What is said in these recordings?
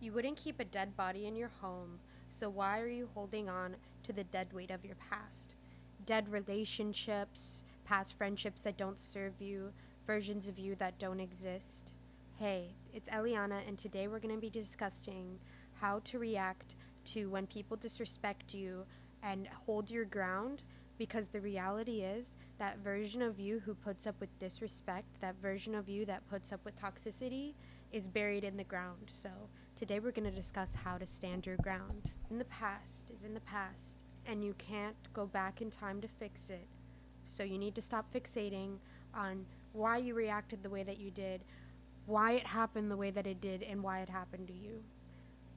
You wouldn't keep a dead body in your home, so why are you holding on to the dead weight of your past? Dead relationships, past friendships that don't serve you, versions of you that don't exist. Hey, it's Eliana, and today we're going to be discussing how to react to when people disrespect you and hold your ground, because the reality is that version of you who puts up with disrespect, that version of you that puts up with toxicity, is buried in the ground. So today we're going to discuss how to stand your ground. In the past is in the past, and you can't go back in time to fix it. So you need to stop fixating on why you reacted the way that you did, why it happened the way that it did, and why it happened to you.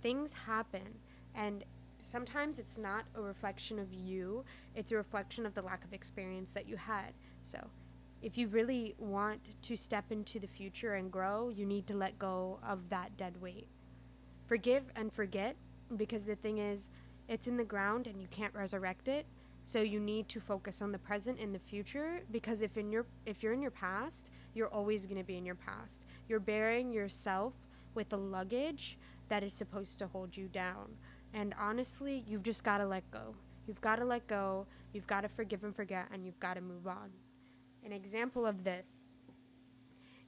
Things happen, and sometimes it's not a reflection of you, it's a reflection of the lack of experience that you had. So if you really want to step into the future and grow, you need to let go of that dead weight. Forgive and forget, because the thing is, it's in the ground and you can't resurrect it. So you need to focus on the present and the future, because if you're in your past, you're always going to be in your past. You're bearing yourself with the luggage that is supposed to hold you down. And honestly, you've just got to let go. You've got to let go. You've got to forgive and forget, and you've got to move on. An example of this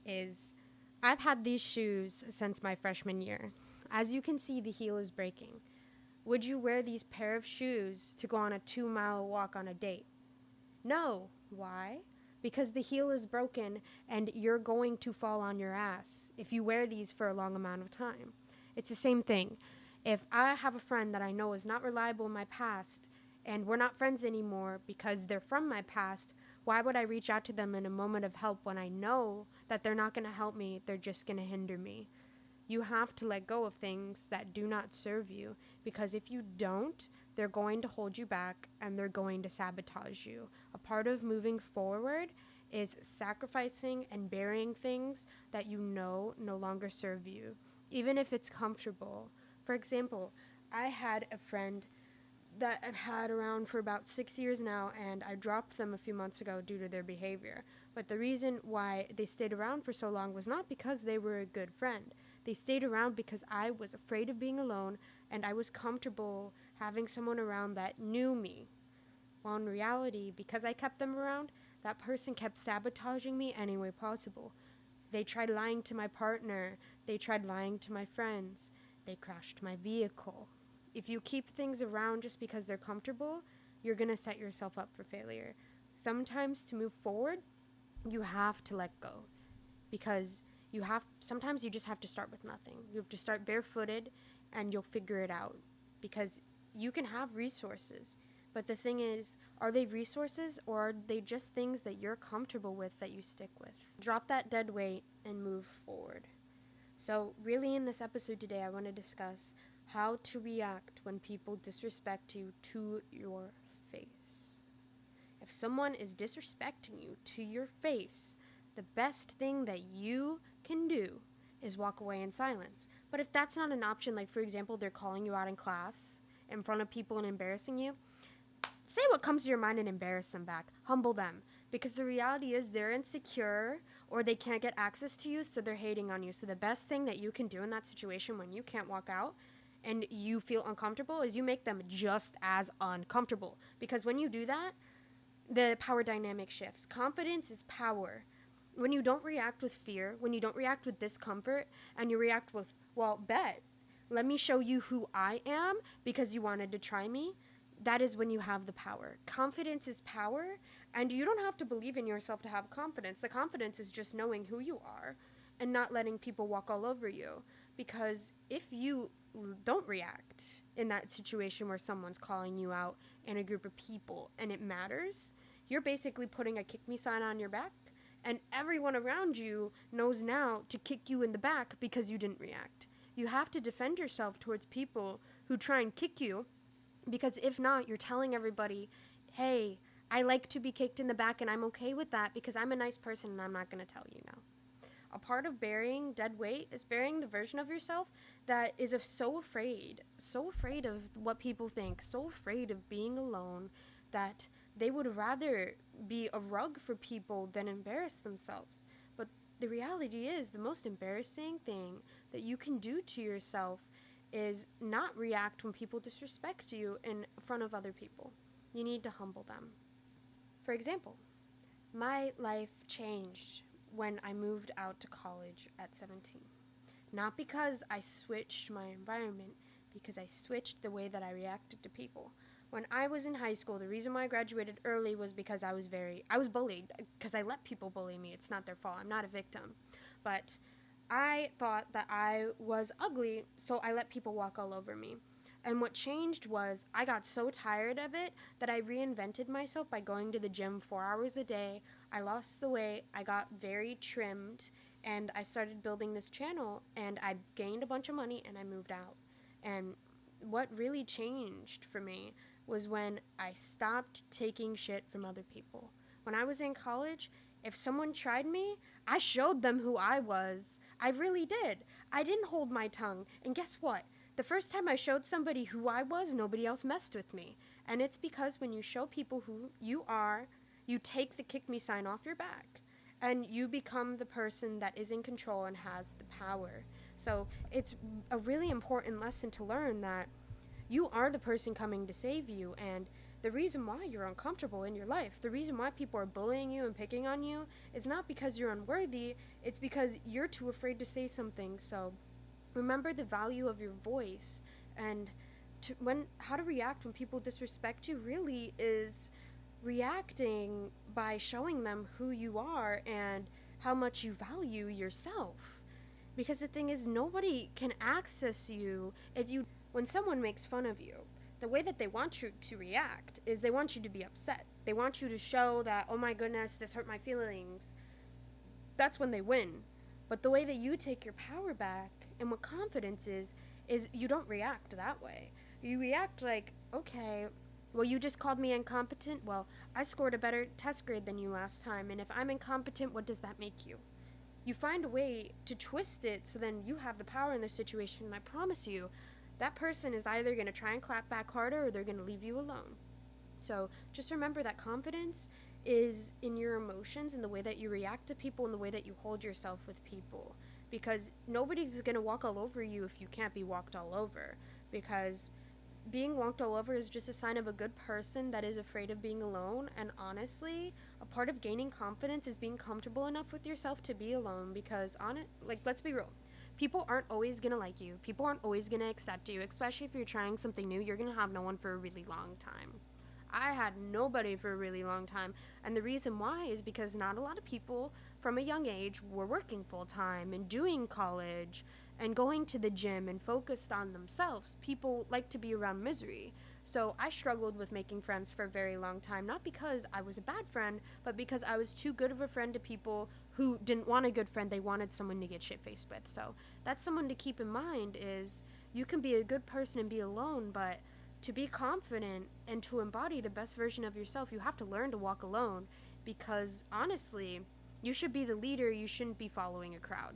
is I've had these shoes since my freshman year. As you can see, the heel is breaking. Would you wear these pair of shoes to go on a 2 mile walk on a date? No. Why? Because the heel is broken and you're going to fall on your ass if you wear these for a long amount of time. It's the same thing. If I have a friend that I know is not reliable in my past and we're not friends anymore because they're from my past, why would I reach out to them in a moment of help when I know that they're not going to help me, they're just going to hinder me? You have to let go of things that do not serve you, because if you don't, they're going to hold you back and they're going to sabotage you. A part of moving forward is sacrificing and burying things that you know no longer serve you, even if it's comfortable. For example, I had a friend that I've had around for about 6 years now, and I dropped them a few months ago due to their behavior. But the reason why they stayed around for so long was not because they were a good friend. They stayed around because I was afraid of being alone, and I was comfortable having someone around that knew me. While in reality, because I kept them around, that person kept sabotaging me any way possible. They tried lying to my partner. They tried lying to my friends. They crashed my vehicle. If you keep things around just because they're comfortable, you're going to set yourself up for failure. Sometimes to move forward, you have to let go, because sometimes you just have to start with nothing. You have to start barefooted and you'll figure it out, because you can have resources. But the thing is, are they resources or are they just things that you're comfortable with that you stick with? Drop that dead weight and move forward. So, really, in this episode today, I want to discuss how to react when people disrespect you to your face. If someone is disrespecting you to your face, the best thing that you can do is walk away in silence. But if that's not an option, like for example, they're calling you out in class in front of people and embarrassing you, say what comes to your mind and embarrass them back. Humble them. Because the reality is they're insecure or they can't get access to you, so they're hating on you. So the best thing that you can do in that situation when you can't walk out and you feel uncomfortable is you make them just as uncomfortable. Because when you do that, the power dynamic shifts. Confidence is power. When you don't react with fear, when you don't react with discomfort, and you react with, well, bet, let me show you who I am because you wanted to try me, that is when you have the power. Confidence is power, and you don't have to believe in yourself to have confidence. The confidence is just knowing who you are and not letting people walk all over you. Because if you don't react in that situation where someone's calling you out in a group of people and it matters, you're basically putting a kick me sign on your back, and everyone around you knows now to kick you in the back because you didn't react. You have to defend yourself towards people who try and kick you, because if not, you're telling everybody, hey, I like to be kicked in the back and I'm okay with that because I'm a nice person and I'm not going to tell you no. A part of burying dead weight is burying the version of yourself that is so afraid of what people think, so afraid of being alone, that they would rather be a rug for people than embarrass themselves. But the reality is, the most embarrassing thing that you can do to yourself is not react when people disrespect you in front of other people. You need to humble them. For example, my life changed when I moved out to college at 17. Not because I switched my environment, because I switched the way that I reacted to people. When I was in high school, the reason why I graduated early was because I was bullied, because I let people bully me. It's not their fault. I'm not a victim. But I thought that I was ugly, so I let people walk all over me. And what changed was I got so tired of it that I reinvented myself by going to the gym 4 hours a day. I lost the weight, I got very trimmed, and I started building this channel, and I gained a bunch of money, and I moved out. And what really changed for me was when I stopped taking shit from other people. When I was in college, if someone tried me, I showed them who I was. I really did. I didn't hold my tongue. And guess what? The first time I showed somebody who I was, nobody else messed with me. And it's because when you show people who you are, you take the kick me sign off your back. And you become the person that is in control and has the power. So it's a really important lesson to learn that you are the person coming to save you. And the reason why you're uncomfortable in your life, the reason why people are bullying you and picking on you, is not because you're unworthy, it's because you're too afraid to say something. So remember the value of your voice, and how to react when people disrespect you really is reacting by showing them who you are and how much you value yourself. Because the thing is, nobody can access you when someone makes fun of you. The way that they want you to react is they want you to be upset. They want you to show that, oh my goodness, this hurt my feelings. That's when they win. But the way that you take your power back and what confidence is you don't react that way. You react like, okay, well, you just called me incompetent. Well, I scored a better test grade than you last time, and if I'm incompetent, what does that make you? You find a way to twist it so then you have the power in the situation, and I promise you, that person is either going to try and clap back harder or they're going to leave you alone. So just remember that confidence is in your emotions and the way that you react to people and the way that you hold yourself with people. Because nobody's going to walk all over you if you can't be walked all over. Because being walked all over is just a sign of a good person that is afraid of being alone. And honestly, a part of gaining confidence is being comfortable enough with yourself to be alone. Because let's be real. People aren't always going to like you. People aren't always going to accept you. Especially if you're trying something new, you're going to have no one for a really long time. I had nobody for a really long time, and the reason why is because not a lot of people from a young age were working full-time and doing college and going to the gym and focused on themselves. People like to be around misery. So I struggled with making friends for a very long time, not because I was a bad friend, but because I was too good of a friend to people who didn't want a good friend. They wanted someone to get shit-faced with. So that's someone to keep in mind is you can be a good person and be alone, but to be confident and to embody the best version of yourself, you have to learn to walk alone, because honestly, you should be the leader, you shouldn't be following a crowd.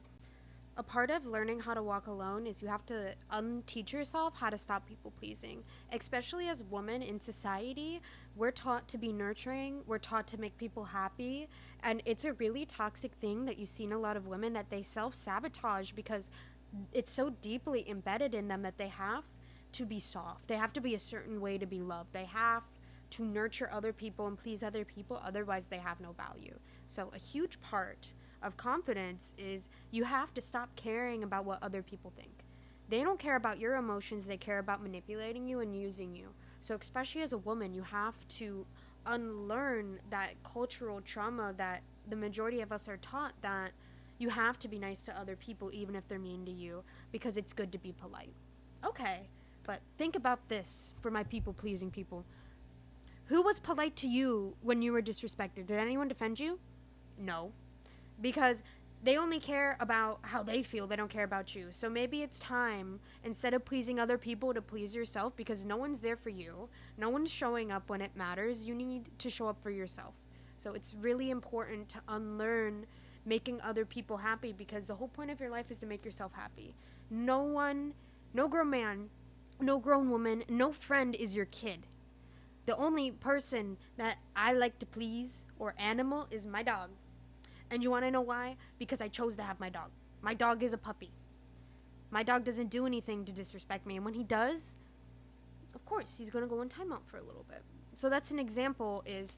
A part of learning how to walk alone is you have to unteach yourself how to stop people pleasing. Especially as women in society, we're taught to be nurturing, we're taught to make people happy, and it's a really toxic thing that you see in a lot of women, that they self-sabotage because it's so deeply embedded in them that they have to be soft. They have to be a certain way to be loved. They have to nurture other people and please other people, otherwise they have no value. So a huge part of confidence is you have to stop caring about what other people think. They don't care about your emotions, they care about manipulating you and using you. So especially as a woman, you have to unlearn that cultural trauma that the majority of us are taught, that you have to be nice to other people even if they're mean to you, because it's good to be polite. Okay, but think about this for my people-pleasing people. Who was polite to you when you were disrespected? Did anyone defend you? No. Because they only care about how they feel. They don't care about you. So maybe it's time, instead of pleasing other people, to please yourself, because no one's there for you. No one's showing up when it matters. You need to show up for yourself. So it's really important to unlearn making other people happy, because the whole point of your life is to make yourself happy. No grown man, no grown woman, no friend is your kid. The only person that I like to please, or animal, is my dog. And you want to know why? Because I chose to have my dog. My dog is a puppy. My dog doesn't do anything to disrespect me. And when he does, of course, he's going to go in timeout for a little bit. So that's an example is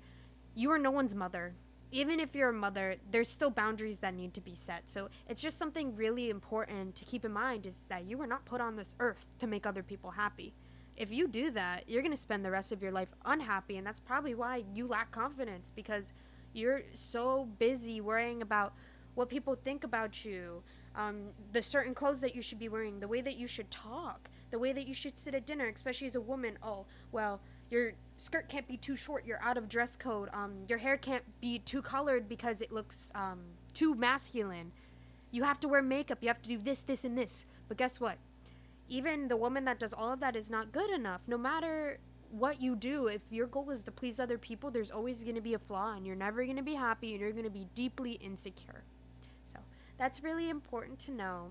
you are no one's mother. Even if you're a mother, there's still boundaries that need to be set. So it's just something really important to keep in mind is that you were not put on this earth to make other people happy. If you do that, you're going to spend the rest of your life unhappy, and that's probably why you lack confidence because you're so busy worrying about what people think about you, the certain clothes that you should be wearing, the way that you should talk, the way that you should sit at dinner, especially as a woman. Oh, well, your skirt can't be too short, you're out of dress code, your hair can't be too colored because it looks too masculine. You have to wear makeup, you have to do this, this, and this. But guess what? Even the woman that does all of that is not good enough. No matter what you do, if your goal is to please other people, there's always going to be a flaw and you're never going to be happy and you're going to be deeply insecure. So that's really important to know.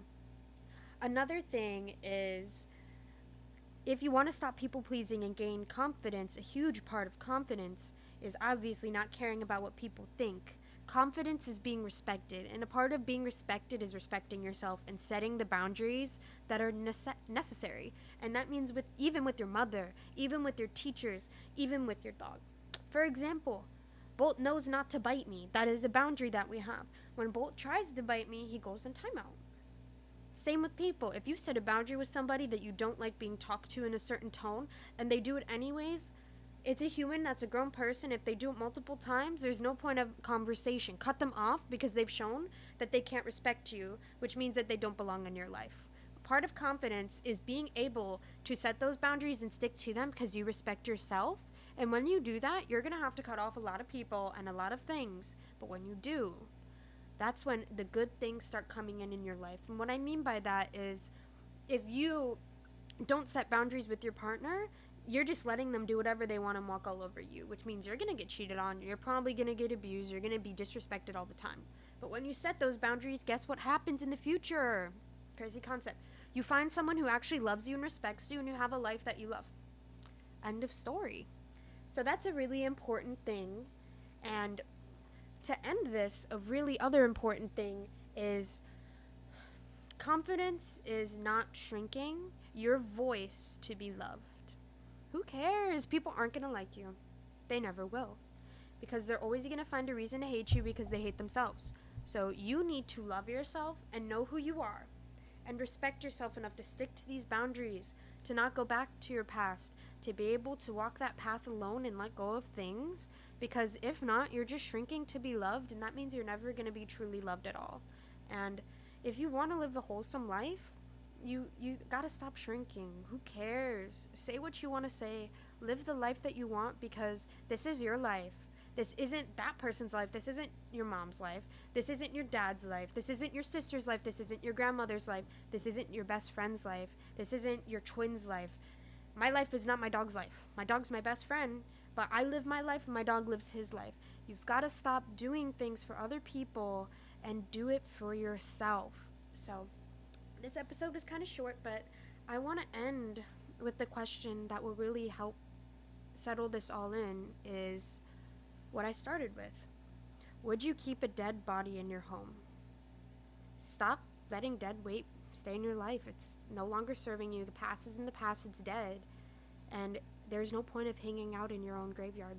Another thing is if you want to stop people pleasing and gain confidence, a huge part of confidence is obviously not caring about what people think. Confidence is being respected, and a part of being respected is respecting yourself and setting the boundaries that are necessary. And that means even with your mother, even with your teachers, even with your dog. For example, Bolt knows not to bite me. That is a boundary that we have. When Bolt tries to bite me, he goes in timeout. Same with people. If you set a boundary with somebody that you don't like being talked to in a certain tone, and they do it anyways, it's a human, that's a grown person. If they do it multiple times, there's no point of conversation. Cut them off because they've shown that they can't respect you, which means that they don't belong in your life. Part of confidence is being able to set those boundaries and stick to them because you respect yourself. And when you do that, you're going to have to cut off a lot of people and a lot of things. But when you do, that's when the good things start coming in your life. And what I mean by that is if you don't set boundaries with your partner, you're just letting them do whatever they want and walk all over you, which means you're going to get cheated on, you're probably going to get abused, you're going to be disrespected all the time. But when you set those boundaries, guess what happens in the future? Crazy concept. You find someone who actually loves you and respects you, and you have a life that you love. End of story. So that's a really important thing. And to end this, a really other important thing is confidence is not shrinking your voice to be loved. Who cares? People aren't going to like you. They never will. Because they're always going to find a reason to hate you because they hate themselves. So you need to love yourself and know who you are. And respect yourself enough to stick to these boundaries. To not go back to your past. To be able to walk that path alone and let go of things. Because if not, you're just shrinking to be loved. And that means you're never going to be truly loved at all. And if you want to live a wholesome life, you gotta stop shrinking. Who cares? Say what you want to say. Live the life that you want because this is your life. This isn't that person's life. This isn't your mom's life. This isn't your dad's life. This isn't your sister's life. This isn't your grandmother's life. This isn't your best friend's life. This isn't your twin's life. My life is not my dog's life. My dog's my best friend, but I live my life and my dog lives his life. You've got to stop doing things for other people and do it for yourself. So this episode is kind of short, but I want to end with the question that will really help settle this all in is what I started with. Would you keep a dead body in your home? Stop letting dead weight stay in your life. It's no longer serving you. The past is in the past. It's dead. And there's no point of hanging out in your own graveyard.